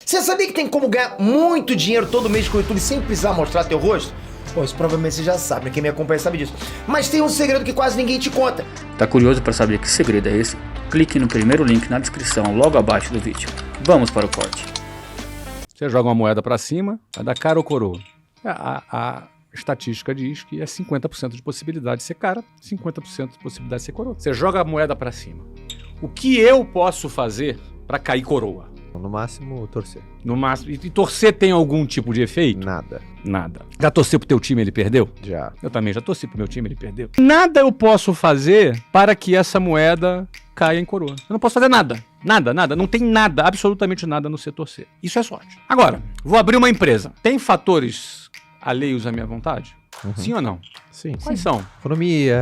Você sabia que tem como ganhar muito dinheiro todo mês com o YouTube sem precisar mostrar teu rosto? Pô, isso provavelmente você já sabe, né? Quem me acompanha sabe disso. Mas tem um segredo que quase ninguém te conta. Tá curioso para saber que segredo é esse? Clique no primeiro link na descrição, logo abaixo do vídeo. Vamos para o corte. Você joga uma moeda para cima, vai dar cara ou coroa. A estatística diz que é 50% de possibilidade de ser cara, 50% de possibilidade de ser coroa. Você joga a moeda para cima. O que eu posso fazer para cair coroa? No máximo, torcer. No máximo. E torcer tem algum tipo de efeito? Nada. Nada. Já torceu pro teu time, ele perdeu? Já. Eu também já torci pro meu time, ele perdeu. Nada eu posso fazer para que essa moeda caia em coroa. Eu não posso fazer nada. Nada, nada. Não tem nada, absolutamente nada no ser torcer. Isso é sorte. Agora, vou abrir uma empresa. Tem fatores alheios à minha vontade? Sim ou não? Sim. Quais são? Economia,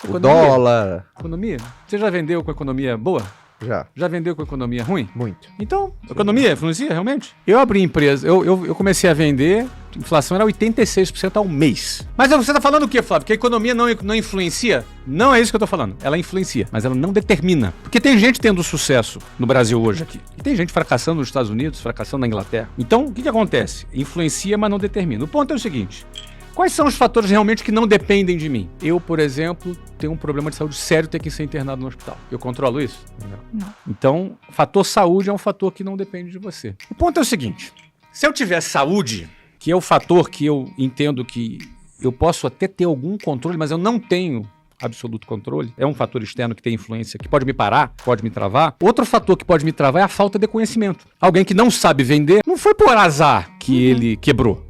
o Economia? dólar. Economia? Você já vendeu com economia boa? Já. Já vendeu com economia ruim? Muito. Então, economia influencia realmente? Eu abri empresa, eu comecei a vender, a inflação era 86% ao mês. Mas você tá falando o quê, Flávio? Que a economia não influencia? Não é isso que eu tô falando. Ela influencia, mas ela não determina. Porque tem gente tendo sucesso no Brasil hoje aqui. E tem gente fracassando nos Estados Unidos, fracassando na Inglaterra. Então, o que acontece? Influencia, mas não determina. O ponto é o seguinte: quais são os fatores realmente que não dependem de mim? Eu, por exemplo, tenho um problema de saúde sério, ter que ser internado no hospital. Eu controlo isso? Não. Então, fator saúde é um fator que não depende de você. O ponto é o seguinte: se eu tiver saúde, que é o fator que eu entendo que eu posso até ter algum controle, mas eu não tenho absoluto controle, é um fator externo que tem influência, que pode me parar, pode me travar. Outro fator que pode me travar é a falta de conhecimento. Alguém que não sabe vender, não foi por azar que ele quebrou.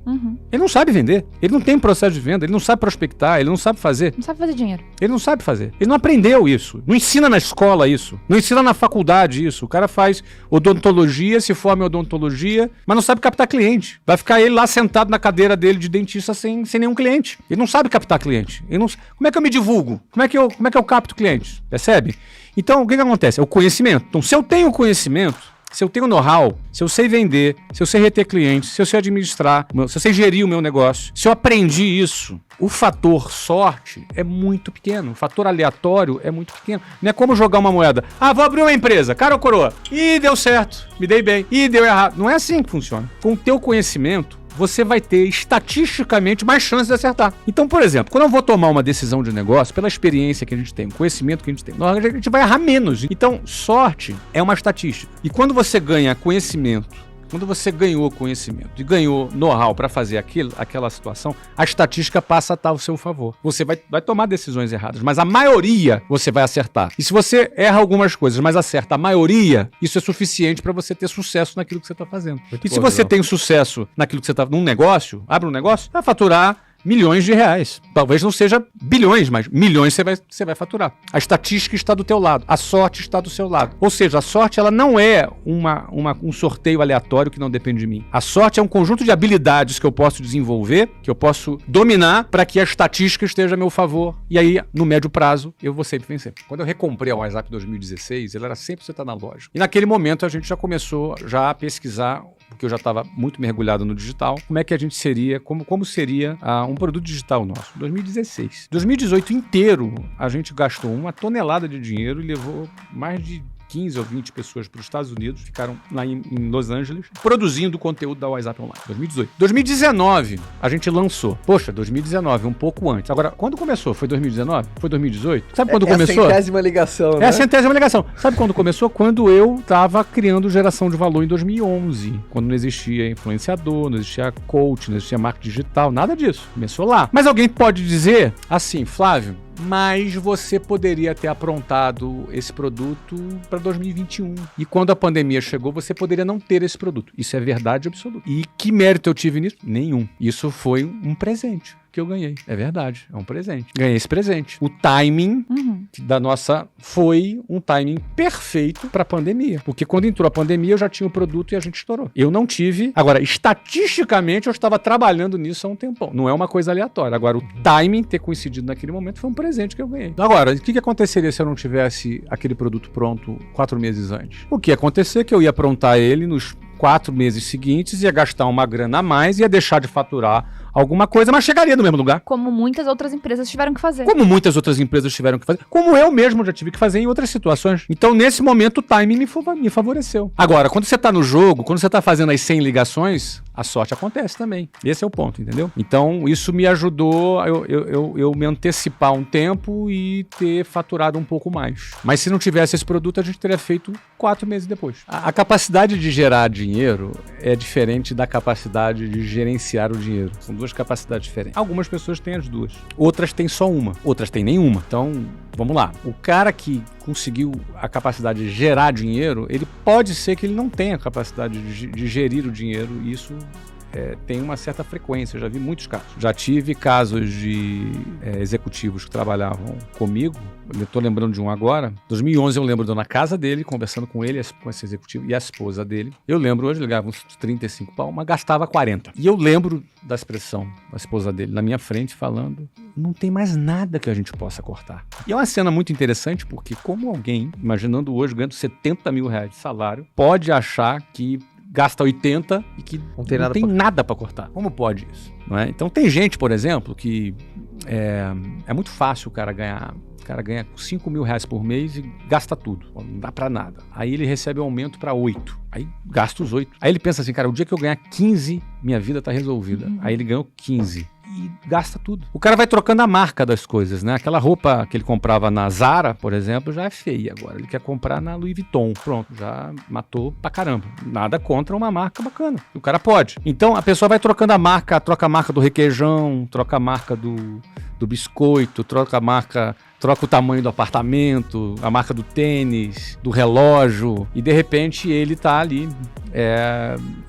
Ele não sabe vender, ele não tem processo de venda, ele não sabe prospectar, ele não sabe fazer. Não sabe fazer dinheiro. Ele não sabe fazer. Ele não aprendeu isso. Não ensina na escola isso. Não ensina na faculdade isso. O cara faz odontologia, se forma em odontologia, mas não sabe captar cliente. Vai ficar ele lá sentado na cadeira dele de dentista sem nenhum cliente. Ele não sabe captar cliente. Ele não... Como é que eu me divulgo? Como é que eu capto clientes? Percebe? Então, o que acontece? É o conhecimento. Então, se eu tenho conhecimento, se eu tenho know-how, se eu sei vender, se eu sei reter clientes, se eu sei administrar, se eu sei gerir o meu negócio, se eu aprendi isso, o fator sorte é muito pequeno. O fator aleatório é muito pequeno. Não é como jogar uma moeda. Ah, vou abrir uma empresa. Cara ou coroa? Ih, deu certo. Me dei bem. Ih, deu errado. Não é assim que funciona. Com o teu conhecimento, você vai ter estatisticamente mais chances de acertar. Então, por exemplo, quando eu vou tomar uma decisão de negócio, pela experiência que a gente tem, o conhecimento que a gente tem, a gente vai errar menos. Então, sorte é uma estatística. E quando você ganha conhecimento, quando você ganhou conhecimento e ganhou know-how para fazer aquela situação, a estatística passa a estar ao seu favor. Você vai tomar decisões erradas, mas a maioria você vai acertar. E se você erra algumas coisas, mas acerta a maioria, isso é suficiente para você ter sucesso naquilo que você está fazendo. Muito e se bom, você João. tem sucesso naquilo que você está... Num negócio, abre um negócio, vai faturar milhões de reais. Talvez não seja bilhões, mas milhões você vai faturar. A estatística está do teu lado. A sorte está do seu lado. Ou seja, a sorte ela não é um sorteio aleatório que não depende de mim. A sorte é um conjunto de habilidades que eu posso desenvolver, que eu posso dominar para que a estatística esteja a meu favor. E aí, no médio prazo, eu vou sempre vencer. Quando eu recomprei a WhatsApp em 2016, ele era 100% analógico. E naquele momento a gente já começou a pesquisar, porque eu já estava muito mergulhado no digital, como é que a gente seria, como seria um produto digital nosso. 2016. 2018 inteiro, a gente gastou 1 tonelada de dinheiro e levou mais de 15 ou 20 pessoas para os Estados Unidos, ficaram lá em Los Angeles, produzindo conteúdo da WhatsApp Online. 2018. 2019, a gente lançou. Poxa, 2019, um pouco antes. Agora, quando começou? Foi 2019? Foi 2018? Sabe quando começou? É a 100ª ligação, né? É a 100ª ligação. Sabe quando começou? Quando eu estava criando geração de valor em 2011. Quando não existia influenciador, não existia coach, não existia marketing digital, nada disso. Começou lá. Mas alguém pode dizer assim, Flávio, mas você poderia ter aprontado esse produto para 2021. E quando a pandemia chegou, você poderia não ter esse produto. Isso é verdade absoluta. E que mérito eu tive nisso? Nenhum. Isso foi um presente que eu ganhei. É verdade, é um presente. Ganhei esse presente. O timing da nossa foi um timing perfeito para a pandemia. Porque quando entrou a pandemia, eu já tinha o produto e a gente estourou. Eu não tive... Agora, estatisticamente, eu estava trabalhando nisso há um tempão. Não é uma coisa aleatória. Agora, o timing ter coincidido naquele momento foi um presente que eu ganhei. Agora, o que aconteceria se eu não tivesse aquele produto pronto 4 meses antes? O que ia acontecer é que eu ia aprontar ele nos 4 meses seguintes, ia gastar uma grana a mais, ia deixar de faturar alguma coisa, mas chegaria no mesmo lugar. Como muitas outras empresas tiveram que fazer. Como muitas outras empresas tiveram que fazer. Como eu mesmo já tive que fazer em outras situações. Então, nesse momento, o timing me favoreceu. Agora, quando você tá no jogo, quando você tá fazendo as 100 ligações, a sorte acontece também. Esse é o ponto, entendeu? Então, isso me ajudou a eu me antecipar um tempo e ter faturado um pouco mais. Mas se não tivesse esse produto, a gente teria feito 4 meses depois. A capacidade de gerar dinheiro é diferente da capacidade de gerenciar o dinheiro. São duas capacidades diferentes. Algumas pessoas têm as duas. Outras têm só uma. Outras têm nenhuma. Então, vamos lá. O cara que conseguiu a capacidade de gerar dinheiro, ele pode ser que ele não tenha a capacidade de gerir o dinheiro. E isso tem uma certa frequência. Eu já vi muitos casos. Já tive casos de executivos que trabalhavam comigo. Eu tô lembrando de um agora. Em 2011 eu lembro de eu na casa dele, conversando com ele, com esse executivo e a esposa dele. Eu lembro hoje, ele ganhava uns 35 pau, mas gastava 40. E eu lembro da expressão da esposa dele na minha frente falando: não tem mais nada que a gente possa cortar. E é uma cena muito interessante porque como alguém, imaginando hoje, ganhando 70 mil reais de salário, pode achar que gasta 80 e que não tem nada para cortar. Como pode isso? Não é? Então tem gente, por exemplo, que é muito fácil o cara ganhar. O cara ganha 5 mil reais por mês e gasta tudo. Não dá pra nada. Aí ele recebe um aumento pra 8. Aí gasta os 8. Aí ele pensa assim, cara, o dia que eu ganhar 15, minha vida tá resolvida. Aí ele ganhou 15. E gasta tudo. O cara vai trocando a marca das coisas, né? Aquela roupa que ele comprava na Zara, por exemplo, já é feia agora. Ele quer comprar na Louis Vuitton. Pronto, já matou pra caramba. Nada contra uma marca bacana. O cara pode. Então a pessoa vai trocando a marca, troca a marca do requeijão, troca a marca do biscoito, troca o tamanho do apartamento, a marca do tênis, do relógio, e de repente ele tá ali.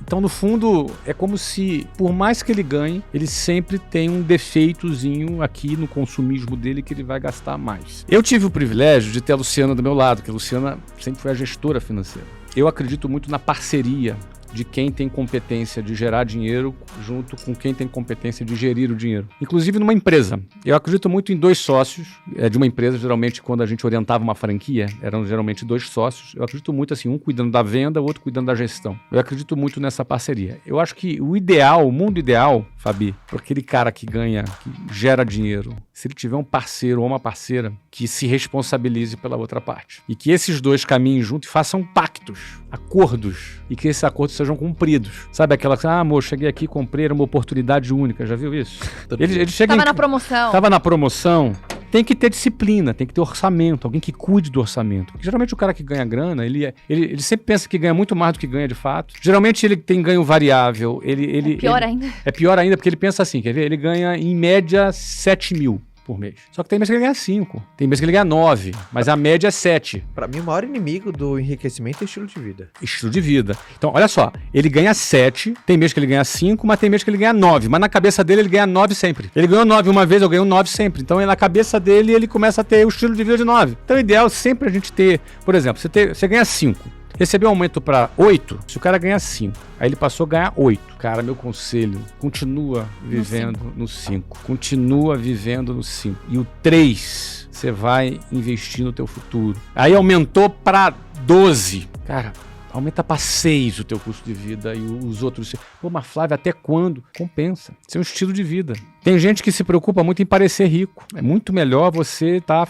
Então, no fundo, é como se, por mais que ele ganhe, ele sempre tem um defeitozinho aqui no consumismo dele que ele vai gastar mais. Eu tive o privilégio de ter a Luciana do meu lado, que a Luciana sempre foi a gestora financeira. Eu acredito muito na parceria de quem tem competência de gerar dinheiro junto com quem tem competência de gerir o dinheiro. Inclusive numa empresa. Eu acredito muito em 2 sócios de uma empresa. Geralmente, quando a gente orientava uma franquia, eram geralmente 2 sócios. Eu acredito muito assim, um cuidando da venda, o outro cuidando da gestão. Eu acredito muito nessa parceria. Eu acho que o ideal, o mundo ideal, Fabi, para aquele cara que ganha, que gera dinheiro, se ele tiver um parceiro ou uma parceira que se responsabilize pela outra parte. E que esses 2 caminhem juntos e façam pactos, acordos, e que esses acordos sejam cumpridos. Sabe aquela que, amor, cheguei aqui, comprei, era uma oportunidade única. Já viu isso? Ele chega Tava na promoção. Tava na promoção. Tem que ter disciplina, tem que ter orçamento, alguém que cuide do orçamento. Porque geralmente o cara que ganha grana, ele sempre pensa que ganha muito mais do que ganha de fato. Geralmente ele tem ganho variável. Ainda. É pior ainda porque ele pensa assim, quer ver? Ele ganha em média 7 mil por mês. Só que tem mês que ele ganha 5, tem mês que ele ganha 9, mas a média é 7. Pra mim, o maior inimigo do enriquecimento é estilo de vida. Estilo de vida. Então, olha só, ele ganha 7, tem mês que ele ganha 5, mas tem mês que ele ganha 9. Mas na cabeça dele, ele ganha 9 sempre. Ele ganhou 9 uma vez, eu ganho 9 sempre. Então, na cabeça dele, ele começa a ter o estilo de vida de 9. Então, o ideal é sempre a gente ter, por exemplo, você ganha 5. Recebeu um aumento para 8, se o cara ganhar 5, aí ele passou a ganhar 8. Cara, meu conselho, continua vivendo no 5. Continua vivendo no 5. E o 3, você vai investir no teu futuro. Aí aumentou para 12. Cara, aumenta para 6 o teu custo de vida e os outros... Pô, mas Flávio, até quando? Compensa. Isso é um estilo de vida. Tem gente que se preocupa muito em parecer rico. É muito melhor você estar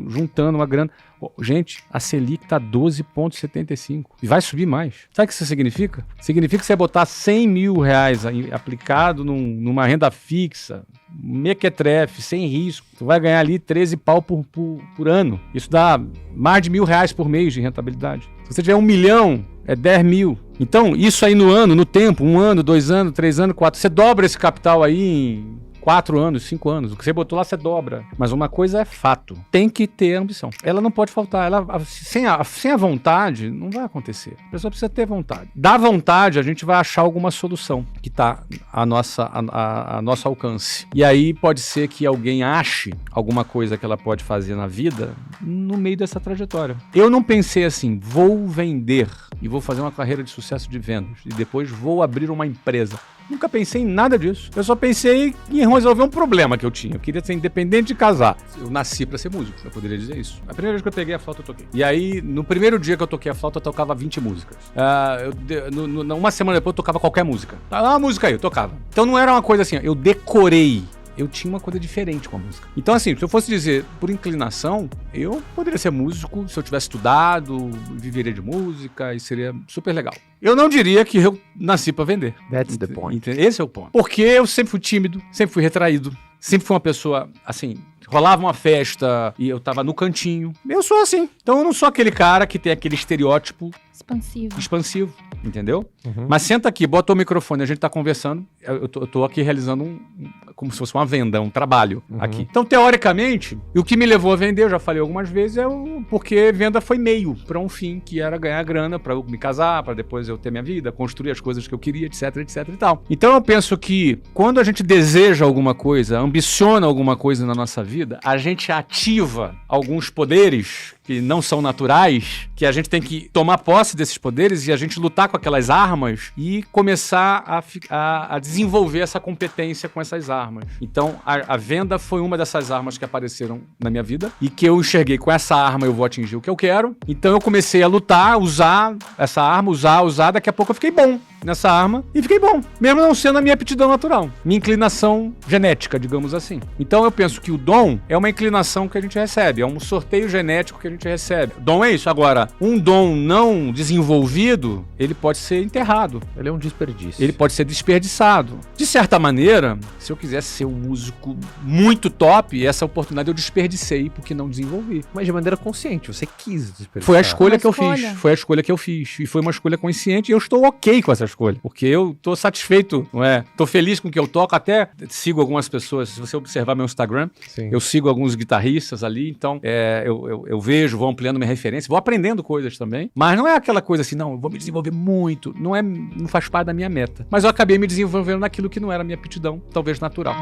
juntando uma grana. Gente, a Selic está 12,75 e vai subir mais. Sabe o que isso significa? Significa que você botar 100 mil reais aplicado numa renda fixa, mequetrefe, sem risco, tu vai ganhar ali 13 pau por ano. Isso dá mais de R$1.000 por mês de rentabilidade. Se você tiver 1 milhão, é 10 mil. Então, isso aí no ano, no tempo, 1 ano, 2 anos, 3 anos, 4, você dobra esse capital aí em 4 anos, 5 anos. O que você botou lá, você dobra. Mas uma coisa é fato. Tem que ter ambição. Ela não pode faltar. Sem a vontade, não vai acontecer. A pessoa precisa ter vontade. Da vontade, a gente vai achar alguma solução que está a nosso alcance. E aí pode ser que alguém ache alguma coisa que ela pode fazer na vida no meio dessa trajetória. Eu não pensei assim, vou vender e vou fazer uma carreira de sucesso de vendas e depois vou abrir uma empresa. Nunca pensei em nada disso. Eu só pensei em resolver um problema que eu tinha. Eu queria ser independente de casar. Eu nasci pra ser músico, eu poderia dizer isso. A primeira vez que eu peguei a flauta, eu toquei. E aí, no primeiro dia que eu toquei a flauta, eu tocava 20 músicas. Uma semana depois, eu tocava qualquer música. Uma música aí, eu tocava. Então não era uma coisa assim, eu decorei. Eu tinha uma coisa diferente com a música. Então, assim, se eu fosse dizer por inclinação, eu poderia ser músico se eu tivesse estudado, viveria de música e seria super legal. Eu não diria que eu nasci pra vender. That's the point. Esse é o ponto. Porque eu sempre fui tímido, sempre fui retraído, sempre fui uma pessoa, assim, rolava uma festa e eu tava no cantinho. Eu sou assim. Então eu não sou aquele cara que tem aquele estereótipo expansivo, entendeu? Uhum. Mas senta aqui, bota o microfone, a gente tá conversando, eu tô aqui realizando como se fosse uma venda, um trabalho aqui. Então, teoricamente, o que me levou a vender, eu já falei algumas vezes, porque venda foi meio pra um fim, que era ganhar grana pra eu me casar, pra depois eu ter minha vida, construir as coisas que eu queria, etc, etc e tal. Então eu penso que quando a gente deseja alguma coisa, ambiciona alguma coisa na nossa vida, a gente ativa alguns poderes que não são naturais, que a gente tem que tomar posse desses poderes e a gente lutar com aquelas armas e começar a desenvolver essa competência com essas armas. Então, a venda foi uma dessas armas que apareceram na minha vida e que eu enxerguei, com essa arma eu vou atingir o que eu quero. Então, eu comecei a lutar, usar essa arma, usar, daqui a pouco eu fiquei bom nessa arma e fiquei bom, mesmo não sendo a minha aptidão natural, minha inclinação genética, digamos assim. Então, eu penso que o dom é uma inclinação que a gente recebe, é um sorteio genético que a gente recebe. Dom é isso. Agora, um dom não desenvolvido, ele pode ser enterrado. Ele é um desperdício. Ele pode ser desperdiçado. De certa maneira, se eu quisesse ser um músico muito top, essa oportunidade eu desperdicei porque não desenvolvi. Mas de maneira consciente, você quis desperdiçar. Foi a escolha Uma que eu escolha. fiz. Foi a escolha que eu fiz. E foi uma escolha consciente e eu estou ok com essa escolha. Porque eu tô satisfeito, não é? Tô feliz com o que eu toco. Até sigo algumas pessoas. Se você observar meu Instagram, Sim. eu sigo alguns guitarristas ali. Então, eu vejo, vou ampliando minha referência, vou aprendendo coisas também. Mas não é aquela coisa assim, não, eu vou me desenvolver muito. Não faz parte da minha meta. Mas eu acabei me desenvolvendo naquilo que não era a minha aptidão, talvez natural.